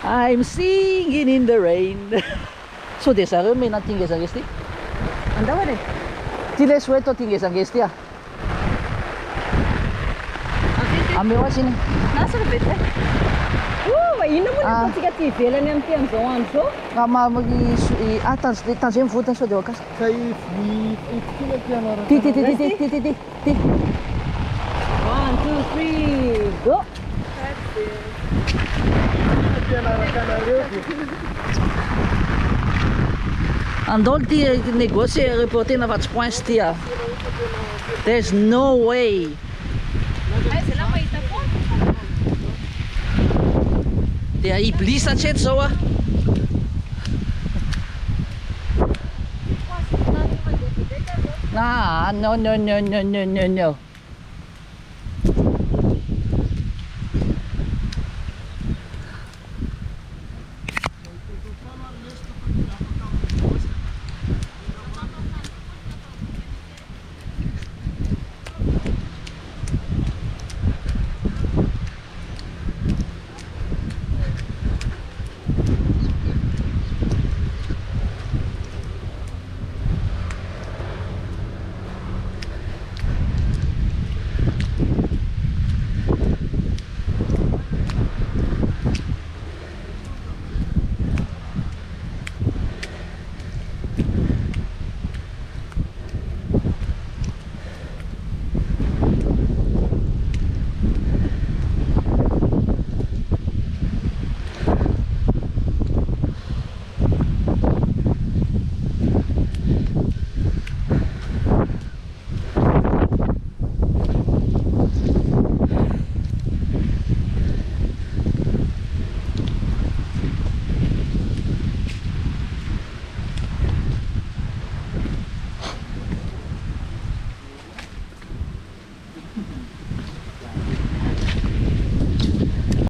I'm singing in the rain. So dia sareu may natinggesan gesti. Andawa deh. Tile sueto tinggesan gesti ah. Ambil wat sini. Nasa bete. Ino mo na pati ka TV lang yung tiyan so. Kama magi atas di tan sem futan so deu kas. Sai ikila piano. Ti. 1, 2, 3, go. Andol ti negócio é reporter na vats points tia. There's no way. Ay, sila may tapon. Det er iblisa chat så. Ah, no.